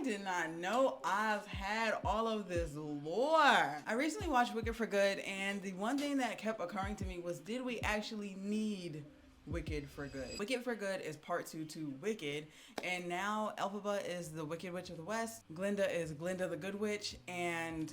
did not know Oz had all of this lore. I recently watched Wicked for Good, and the one thing that kept occurring to me was, did we actually need Wicked for Good? Wicked for Good is part 2 to Wicked, and now Elphaba is the Wicked Witch of the West. Glinda is Glinda the Good Witch, and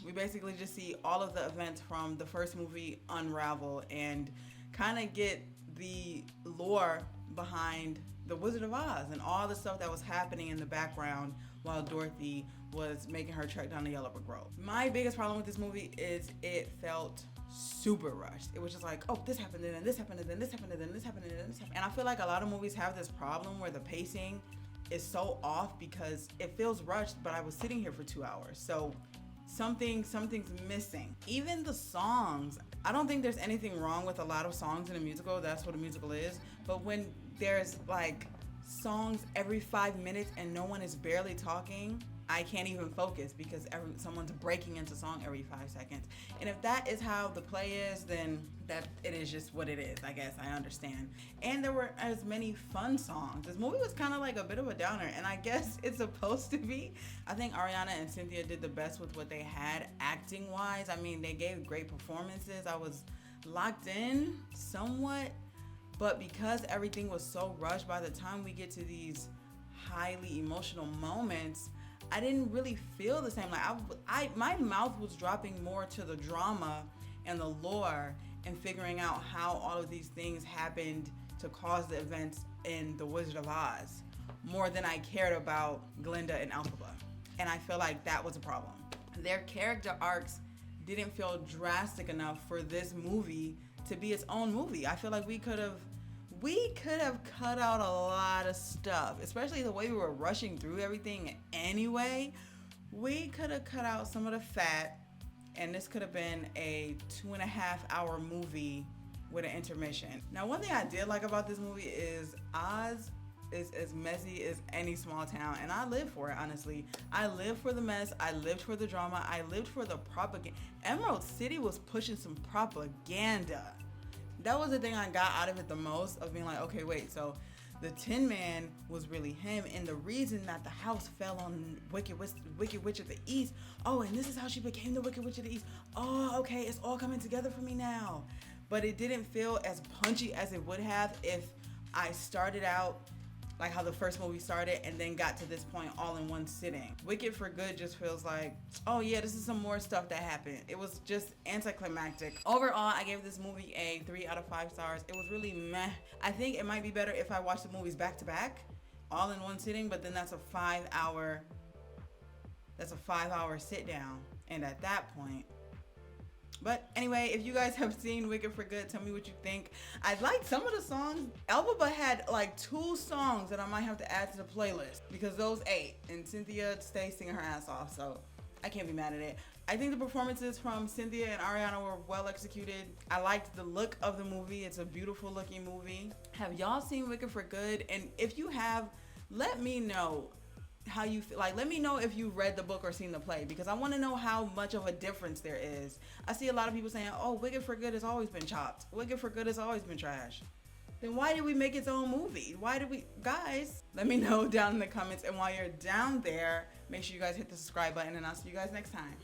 we basically just see all of the events from the first movie unravel and kind of get the lore behind the Wizard of Oz and all the stuff that was happening in the background while Dorothy was making her trek down the Yellow Brick Road. My biggest problem with this movie is it felt super rushed. It was just like, oh, this happened, and then this happened, and then this happened, and then this happened, and then this happened. And I feel like a lot of movies have this problem where the pacing is so off because it feels rushed, but I was sitting here for 2 hours. So something's missing. Even the songs, I don't think there's anything wrong with a lot of songs in a musical. That's what a musical is. But when there's like songs every 5 minutes and no one is barely talking, I can't even focus because someone's breaking into song every 5 seconds. And if that is how the play is, then that it is just what it is. I guess I understand. And there were as many fun songs. This movie was kind of like a bit of a downer, and I guess it's supposed to be. I think Ariana and Cynthia did the best with what they had acting wise. I mean, they gave great performances. I was locked in somewhat, but because everything was so rushed, by the time we get to these highly emotional moments, I didn't really feel the same. Like my mouth was dropping more to the drama and the lore and figuring out how all of these things happened to cause the events in The Wizard of Oz more than I cared about Glinda and Elphaba. And I feel like that was a problem. Their character arcs didn't feel drastic enough for this movie to be its own movie. I feel like we could have cut out a lot of stuff, especially the way we were rushing through everything anyway. We could have cut out some of the fat, and this could have been a 2.5-hour movie with an intermission. Now, one thing I did like about this movie is Oz is as messy as any small town, and I live for it, honestly. I lived for the mess, I lived for the drama, I lived for the propaganda. Emerald City was pushing some propaganda. That was the thing I got out of it the most, of being like, okay, wait, so the Tin Man was really him, and the reason that the house fell on Wicked Witch of the East, oh, and this is how she became the Wicked Witch of the East. Oh, okay, it's all coming together for me now. But it didn't feel as punchy as it would have if I started out like how the first movie started and then got to this point all in one sitting. Wicked for Good just feels like, oh yeah, this is some more stuff that happened. It was just anticlimactic. Overall, I gave this movie a 3 out of 5 stars. It was really meh. I think it might be better if I watched the movies back to back, all in one sitting, but then that's a 5-hour sit down. And at that point, but anyway, if you guys have seen Wicked for Good, tell me what you think. I liked some of the songs. Elphaba had like 2 songs that I might have to add to the playlist because those 8, and Cynthia stays singing her ass off, so I can't be mad at it. I think the performances from Cynthia and Ariana were well executed. I liked the look of the movie. It's a beautiful looking movie. Have y'all seen Wicked for Good? And if you have, let me know how you feel. Like, let me know if you read the book or seen the play, because I want to know how much of a difference there is. I see a lot of people saying, oh, Wicked for Good has always been chopped. Wicked for Good has always been trash. Then why did we make its own movie? Why did we? Guys, let me know down in the comments. And while you're down there, make sure you guys hit the subscribe button, and I'll see you guys next time.